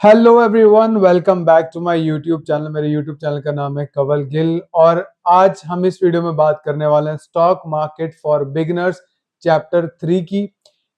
Hello everyone, welcome back to my YouTube channel. मेरे YouTube channel का नाम है कवल गिल और आज हम इस वीडियो में बात करने वाले हैं stock market for beginners chapter 3 की।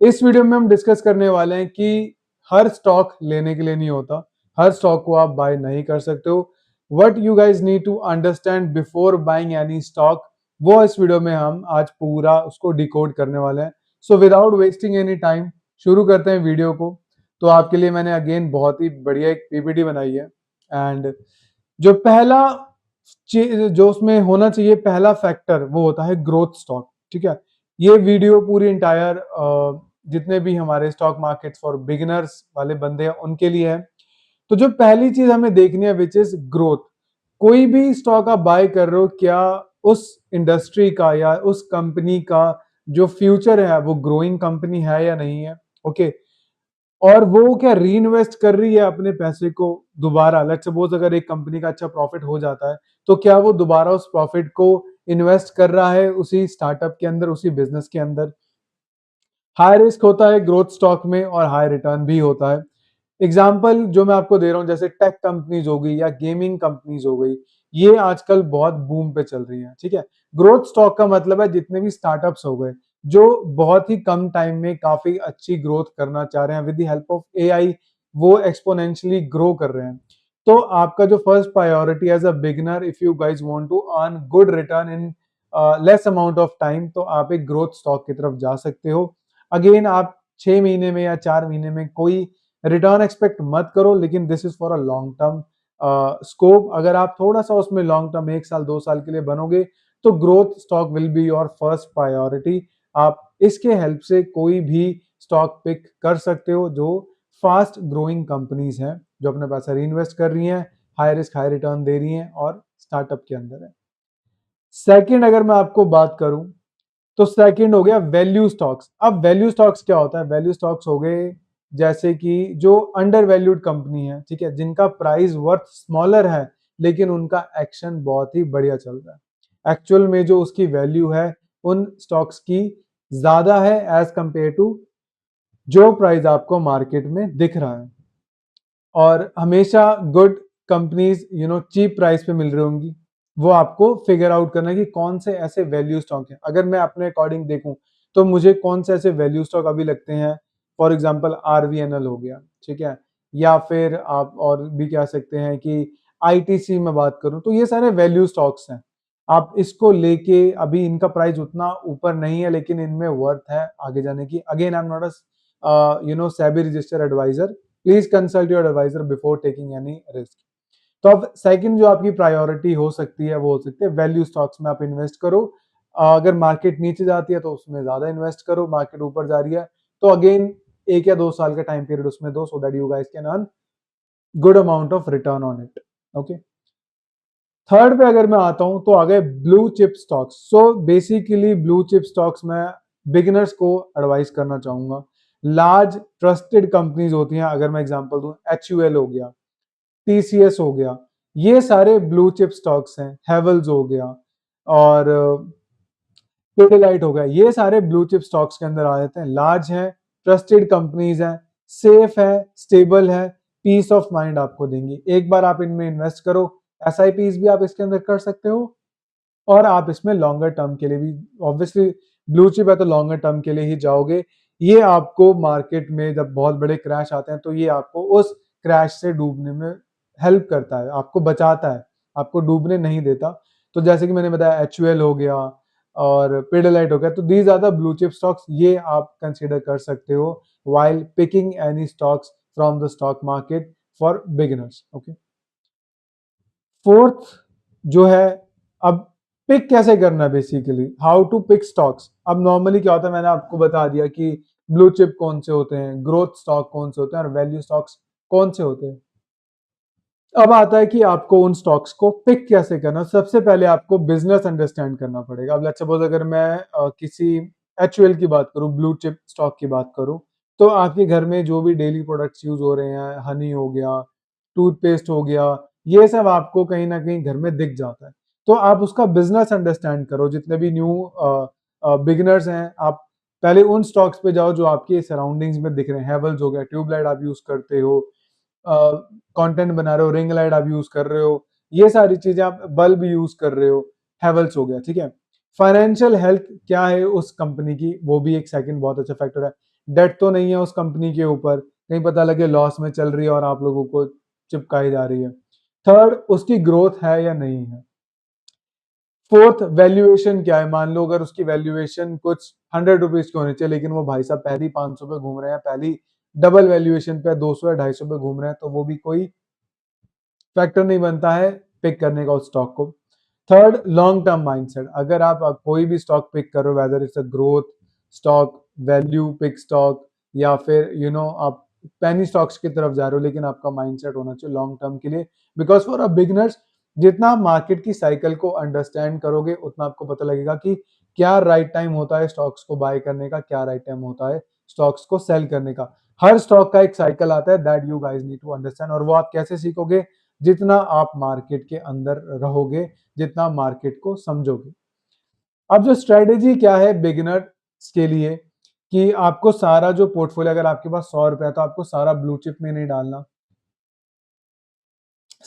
इस वीडियो में हम डिस्कस करने वाले हैं कि हर स्टॉक लेने के लिए नहीं होता, हर स्टॉक को आप बाय नहीं कर सकते हो। What you guys need to understand before buying any stock, वो इस वीडियो में हम आज पूरा उसको डिकोड करने वाले हैं। So without wasting any time शुरू करते हैं वीडियो को। तो आपके लिए मैंने अगेन बहुत ही बढ़िया एक पीपीटी बनाई है एंड जो पहला जो उसमें होना चाहिए, पहला फैक्टर वो होता है ग्रोथ स्टॉक। ठीक है, ये वीडियो पूरी इंटायर जितने भी हमारे स्टॉक मार्केट फॉर बिगिनर्स वाले बंदे हैं उनके लिए है। तो जो पहली चीज हमें देखनी है विच इज ग्रोथ। कोई भी स्टॉक आप बाय कर रहे हो, क्या उस इंडस्ट्री का या उस कंपनी का जो फ्यूचर है वो ग्रोइंग कंपनी है या नहीं है। ओके, और वो क्या री इन्वेस्ट कर रही है अपने पैसे को दोबारा। लेट्स सपोज अगर एक कंपनी का अच्छा प्रॉफिट हो जाता है तो क्या वो दोबारा उस प्रॉफिट को इन्वेस्ट कर रहा है उसी स्टार्टअप के अंदर, उसी बिजनेस के अंदर। हाई रिस्क होता है ग्रोथ स्टॉक में और हाई रिटर्न भी होता है। एग्जाम्पल जो मैं आपको दे रहा हूँ, जैसे टेक कंपनीज हो गई या गेमिंग कंपनीज हो गई, ये आजकल बहुत बूम पे चल रही हैं। ठीक है, ग्रोथ स्टॉक का मतलब है जितने भी स्टार्टअप्स हो गए जो बहुत ही कम टाइम में काफी अच्छी ग्रोथ करना चाह रहे हैं with the help of AI, वो एक्सपोनेंशियली ग्रो कर रहे हैं। तो आपका जो first priority as a beginner, if you guys want to earn good return in less amount of time, तो आप एक ग्रोथ स्टॉक की तरफ जा सकते हो। अगेन आप 6 महीने में या 4 महीने में कोई रिटर्न एक्सपेक्ट मत करो, लेकिन this is for a long term scope. अगर आप थोड़ा सा उसमें लॉन्ग टर्म 1 साल 2 साल के लिए बनोगे तो growth stock will be your first priority. आप इसके हेल्प से कोई भी स्टॉक पिक कर सकते हो जो फास्ट ग्रोइंग कंपनीज हैं, जो अपना पैसा री इन्वेस्ट कर रही हैं, हाई रिस्क हाई रिटर्न दे रही हैं और स्टार्टअप के अंदर है। सेकंड अगर मैं आपको बात करूं तो सेकंड हो गया वैल्यू स्टॉक्स। अब वैल्यू स्टॉक्स क्या होता है? वैल्यू स्टॉक्स हो गए जैसे कि जो अंडर वैल्यूड कंपनी है, ठीक है, जिनका प्राइस वर्थ स्मॉलर है लेकिन उनका एक्शन बहुत ही बढ़िया चल रहा है। एक्चुअल में जो उसकी वैल्यू है उन स्टॉक्स की ज्यादा है एज कंपेयर टू जो प्राइस आपको मार्केट में दिख रहा है। और हमेशा गुड कंपनीज चीप प्राइस पे मिल रही होंगी। वो आपको फिगर आउट करना है कि कौन से ऐसे वैल्यू स्टॉक हैं। अगर मैं अपने अकॉर्डिंग देखूं तो मुझे कौन से ऐसे वैल्यू स्टॉक अभी लगते हैं, फॉर एग्जांपल आरवीएनएल हो गया, ठीक है, या फिर आप और भी कह सकते हैं कि आईटीसी में बात करूं, तो ये सारे वैल्यू स्टॉक्स हैं। आप इसको लेके, अभी इनका प्राइस उतना ऊपर नहीं है लेकिन इनमें वर्थ है आगे जाने की। Again I am not a SEBI registered advisor, please consult your advisor before taking any risk. तो अब सेकंड जो आपकी प्रायोरिटी हो सकती है वो हो सकती है वैल्यू स्टॉक्स में आप इन्वेस्ट करो। अगर मार्केट नीचे जाती है तो उसमें ज्यादा इन्वेस्ट करो, मार्केट ऊपर जा रही है तो अगेन 1 या 2 साल का टाइम पीरियड उसमें दो, so that you guys can earn good amount of return on it. Okay, third पे अगर मैं आता हूं तो आ गए blue chip stocks. So basically blue chip stocks में बिगिनर्स को एडवाइस करना चाहूंगा। लार्ज ट्रस्टेड कंपनीज होती हैं, अगर मैं एग्जांपल दूं एचयूएल हो गया, टीसीएस हो गया, ये सारे ब्लू चिप स्टॉक्स हैं। हेवल्स हो गया और पिडिलाइट हो गया, ये सारे ब्लू चिप स्टॉक्स के अंदर आ जाते हैं। लार्ज है, ट्रस्टेड कंपनीज हैं, सेफ है, स्टेबल है, पीस ऑफ माइंड आपको देंगी। एक बार आप इनमें इन्वेस्ट करो, एसआईपीज भी आप इसके अंदर कर सकते हो और आप इसमें लॉन्गर टर्म के लिए भी, ऑब्वियसली ब्लू चिप है तो लॉन्गर टर्म के लिए ही जाओगे। ये आपको मार्केट में जब बहुत बड़े क्रैश आते हैं तो ये आपको उस क्रैश से डूबने में हेल्प करता है, आपको बचाता है, आपको डूबने नहीं देता। तो जैसे कि मैंने बताया एचयूएल हो गया और पिडिलाइट हो गया, तो these are the blue chip stocks, ये आप कंसीडर कर सकते हो while picking any stocks from the stock market for beginners. Okay, fourth जो है, अब पिक कैसे करना है, basically how to pick stocks. अब नॉर्मली क्या होता है, मैंने आपको बता दिया कि ब्लू चिप कौन से होते हैं, ग्रोथ स्टॉक कौन से होते हैं और वैल्यू स्टॉक्स कौन से होते हैं। अब आता है कि आपको उन स्टॉक्स को पिक कैसे करना। सबसे पहले आपको बिजनेस अंडरस्टैंड करना पड़ेगा। अब लेट्स सपोज अगर मैं किसी एचयूएल की बात करूं, ब्लू चिप स्टॉक की बात करूं, तो आपके घर में जो भी डेली प्रोडक्ट्स यूज हो रहे हैं, हनी हो गया, टूथपेस्ट हो गया, ये सब आपको कहीं ना कहीं घर में दिख जाता है। तो आप उसका बिजनेस अंडरस्टैंड करो। जितने भी न्यू बिगिनर्स हैं, आप पहले उन स्टॉक्स पे जाओ जो आपके सराउंडिंग्स में दिख रहे हैं। हेवल्स हो गया, ट्यूबलाइट आप यूज करते हो, कंटेंट बना रहे हो, रिंग लाइट आप यूज कर रहे हो, ये सारी चीजें, आप बल्ब यूज कर रहे हो, हैवेल्स हो गया, ठीक है। फाइनेंशियल हेल्थ क्या है उस कंपनी की, वो भी एक सेकंड बहुत अच्छा फैक्टर है। डेट तो नहीं है उस कंपनी के ऊपर, कहीं पता लगे लॉस में चल रही है और आप लोगों को चिपकाई जा रही है। थर्ड, उसकी ग्रोथ है या नहीं है। फोर्थ, वैल्यूएशन क्या है, मान लो अगर उसकी वैल्यूएशन कुछ 100 रुपीज की होनी चाहिए, लेकिन वो भाई साहब पहली 500 पे घूम रहे हैं, पहली डबल वैल्यूएशन पे 200 या 250 पे घूम रहे हैं, तो वो भी कोई फैक्टर नहीं बनता है पिक करने का उस स्टॉक को। थर्ड, लॉन्ग टर्म माइंडसेट, अगर आप कोई भी स्टॉक पिक करो, whether it's a growth stock, value pick stock, या फिर आप पेनी स्टॉक्स की तरफ जा रहे हो, लेकिन आपका माइंडसेट होना चाहिए लॉन्ग टर्म के लिए। बिकॉज फॉर अ बिगनर्स, जितना आप मार्केट की साइकिल को अंडरस्टैंड करोगे, उतना आपको पता लगेगा कि क्या राइट टाइम होता है स्टॉक्स को बाय करने का, क्या राइट टाइम होता है स्टॉक्स को सेल करने का। हर स्टॉक का एक साइकिल आता है, that you guys need to understand. और वो आप कैसे सीखोगे, जितना आप मार्केट के अंदर रहोगे, जितना मार्केट को समझोगे। अब जो स्ट्रेटेजी क्या है बिगिनर्स के लिए, कि आपको सारा जो पोर्टफोलियो, अगर आपके पास 100 रुपए है तो आपको सारा ब्लू चिप में नहीं डालना,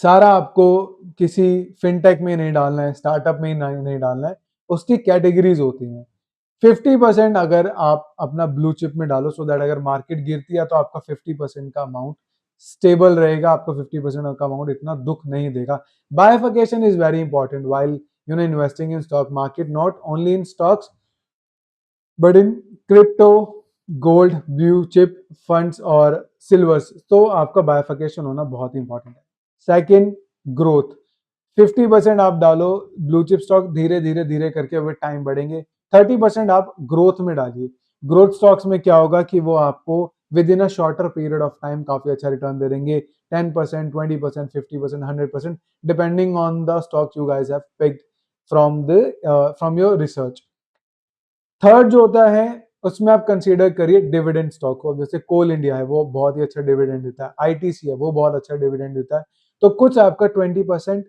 सारा आपको किसी फिनटेक में नहीं डालना है, स्टार्टअप में नहीं डालना है। उसकी कैटेगरीज होती हैं। 50% अगर आप अपना ब्लू चिप में डालो, सो दैट अगर मार्केट गिरती है तो आपका 50% का अमाउंट स्टेबल रहेगा, आपको 50% का अमाउंट इतना दुख नहीं देगा। बाइफिकेशन is very important while investing in stock market, not only in stocks but in crypto, gold, blue chip funds और सिल्वर्स। तो आपका बाइफिकेशन होना बहुत इंपॉर्टेंट है। Second, growth. 50% आप डालो ब्लू चिप स्टॉक, धीरे धीरे धीरे करके विद टाइम बढ़ेंगे। 30% आप ग्रोथ में डालिए। ग्रोथ स्टॉक्स में क्या होगा कि वो आपको with in a shorter period of time काफी अच्छा रिटर्न दे देंगे। 10%, 20%, 50%, 100%, depending on the stocks you guys have picked from your research. Third जो होता है, उसमें आप कंसीडर करिए डिविडेंड स्टॉक को, जैसे कोल इंडिया है, वो बहुत ही अच्छा डिविडेंड देता है, आईटीसी है, वो बहुत अच्छा डिविडेंड देता है। तो कुछ आपका 20%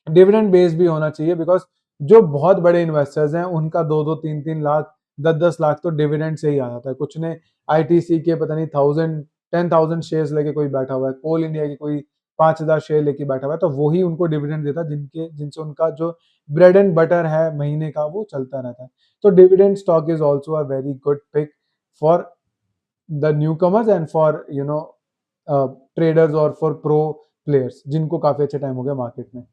डिविडेंड बेस भी होना चाहिए, बिकॉज जो बहुत बड़े इन्वेस्टर्स हैं उनका 2-2, 3-3 लाख, 10-10 लाख तो डिविडेंड से ही आ जाता है। कुछ ने आईटीसी के पता नहीं 10,000 शेयर्स लेके कोई बैठा हुआ है, कोल इंडिया के कोई 5,000 शेयर लेके बैठा हुआ है, तो वही उनको डिविडेंड देता है जिनसे उनका जो ब्रेड एंड बटर है महीने का, वो चलता रहता है। तो dividend stock is also a very good pick for the newcomers and for traders और फॉर प्रो प्लेयर्स जिनको काफी अच्छा टाइम हो गया मार्केट में।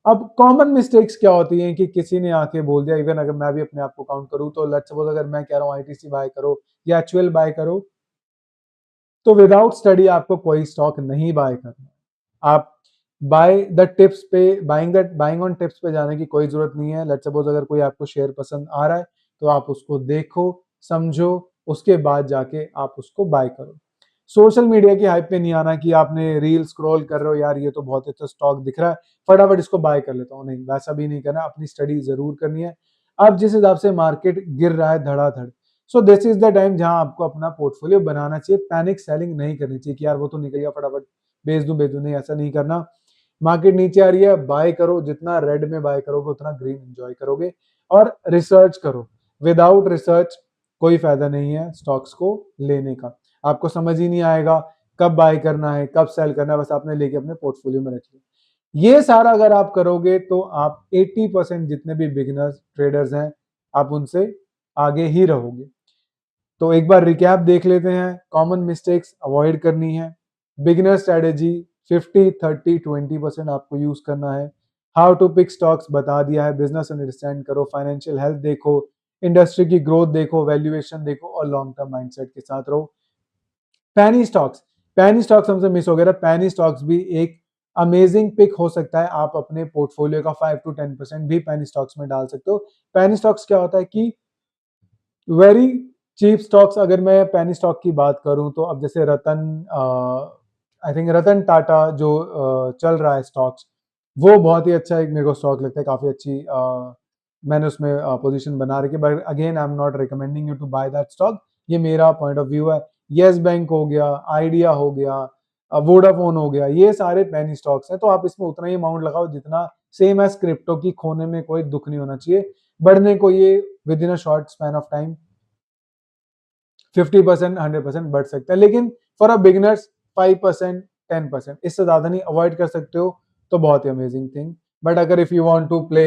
अब कॉमन मिस्टेक्स क्या होती हैं कि किसी ने आके बोल दिया, इवन अगर मैं भी अपने आप को काउंट करूं, तो लेट्स सपोज अगर मैं कह रहा हूं आईटीसी बाय करो या एचयूएल बाय करो, तो विदाउट स्टडी आपको कोई स्टॉक नहीं बाय करना। आप बाय द टिप्स पे, बाइंग ऑन टिप्स पे जाने की कोई जरूरत नहीं है। लेट्स सपोज अगर कोई आपको शेयर पसंद आ रहा है, तो आप उसको देखो, समझो, उसके बाद जाके आप उसको बाय करो। सोशल मीडिया की हाइप पे नहीं आना कि आपने रील स्क्रॉल कर रहे हो, यार ये तो बहुत अच्छा स्टॉक दिख रहा है, फटाफट इसको बाय कर लेता हूँ, नहीं, वैसा भी नहीं करना। अपनी स्टडी जरूर करनी है। अब जिस हिसाब से मार्केट गिर रहा है धड़ाधड़, so this is the time जहां आपको अपना पोर्टफोलियो बनाना चाहिए। पैनिक सेलिंग नहीं करनी चाहिए कि यार वो तो निकल गया, फटाफट बेच दूं, नहीं, ऐसा नहीं करना। मार्केट नीचे आ रही है, बाय करो, जितना रेड में बाय करोगे उतना ग्रीन एंजॉय करोगे। और रिसर्च करो, विदाउट रिसर्च कोई फायदा नहीं है स्टॉक्स को लेने का। आपको समझ ही नहीं आएगा कब बाय करना है, कब सेल करना है, बस आपने लेके अपने पोर्टफोलियो में रख लिया। ये सारा अगर आप करोगे तो आप 80% जितने भी बिगिनर्स ट्रेडर्स हैं, आप उनसे आगे ही रहोगे। तो एक बार रिकैप देख लेते हैं। कॉमन मिस्टेक्स अवॉइड करनी है। बिगिनर स्ट्रेटेजी 50-30-20% आपको यूज करना है। हाउ टू पिक स्टॉक्स बता दिया है। बिजनेस अंडरस्टैंड करो, फाइनेंशियल हेल्थ देखो, इंडस्ट्री की ग्रोथ देखो, वैल्यूएशन देखो, और लॉन्ग टर्म माइंडसेट के साथ रहो। पैनी स्टॉक्स, पैनी स्टॉक्स हमसे मिस हो गया था। पैनी स्टॉक्स भी एक अमेजिंग पिक हो सकता है। आप अपने पोर्टफोलियो का 5-10% भी पैनी स्टॉक्स में डाल सकते हो। पैनी स्टॉक्स क्या होता है कि वेरी चीप स्टॉक्स। अगर मैं पैनी स्टॉक की बात करूं, तो अब जैसे रतन, आई थिंक रतन टाटा जो चल रहा है स्टॉक्स, वो बहुत ही अच्छा एक मेरे को स्टॉक लगता है, काफी अच्छी मैंने उसमें पोजीशन बना रखी है। But again I am not recommending you to buy that stock, ये मेरा पॉइंट ऑफ व्यू है। येस बैंक हो गया, आइडिया हो गया, वोडाफोन हो गया, ये सारे पैनी स्टॉक्स हैं। तो आप इसमें उतना ही अमाउंट लगाओ जितना सेम एज क्रिप्टो की, खोने में कोई दुख नहीं होना चाहिए। बढ़ने को ये with in a short span of time 50%, 100% बढ़ सकता है, लेकिन फॉर अ बिगिनर्स 5%, 10%, इससे ज़्यादा नहीं, अवॉइड कर सकते हो तो बहुत ही अमेजिंग थिंग। बट अगर if you want to play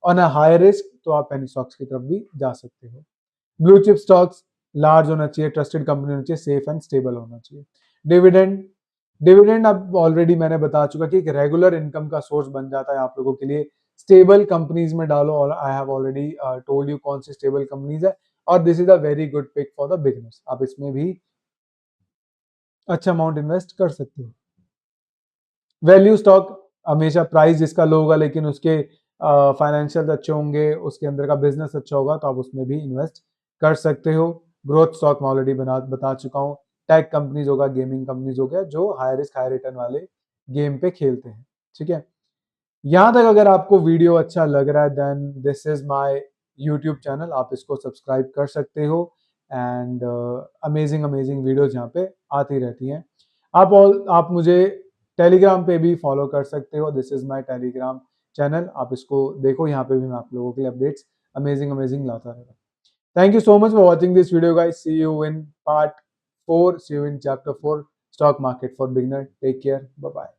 on a high risk तो आप पेनी स्टॉक्स की तरफ भी जा सकते हो। ब्लू चिप स्टॉक्स लार्ज होना चाहिए, ट्रस्टेड कंपनी होनी चाहिए, सेफ एंड स्टेबल होना चाहिए। डिविडेंड, डिविडेंड अब ऑलरेडी मैंने बता चुका कि एक रेगुलर इनकम का सोर्स बन जाता है आप लोगों के लिए। स्टेबल कंपनीज में डालो, और I have already told you कौन सी स्टेबल कंपनीज है, और this is a very good pick for the beginners. आप इसमें भी अच्छा अमाउंट इन्वेस्ट कर सकते हो। वैल्यू स्टॉक, हमेशा प्राइस जिसका लो होगा लेकिन उसके फाइनेंशियल अच्छे होंगे, उसके अंदर का बिजनेस अच्छा होगा, तो आप उसमें भी इन्वेस्ट कर सकते हो। ग्रोथ स्टॉक मैं ऑलरेडी बता चुका हूँ। टेक कंपनीज होगा, गेमिंग कंपनीज हो गया, जो हाई रिस्क हाई रिटर्न वाले गेम पे खेलते हैं। ठीक है, यहाँ तक अगर आपको वीडियो अच्छा लग रहा है then this is my YouTube channel, आप इसको सब्सक्राइब कर सकते हो। एंड अमेजिंग अमेजिंग वीडियोज यहाँ पे आती रहती हैं। आप मुझे टेलीग्राम पे भी फॉलो कर सकते हो, this is my Telegram channel, आप इसको देखो, यहाँ पे भी मैं आप लोगों के लिए अपडेट्स अमेजिंग अमेजिंग लाता रहता हूँ। Thank you so much for watching this video, guys. See you in part 4. See you in chapter 4, stock market for beginner. Take care. Bye bye.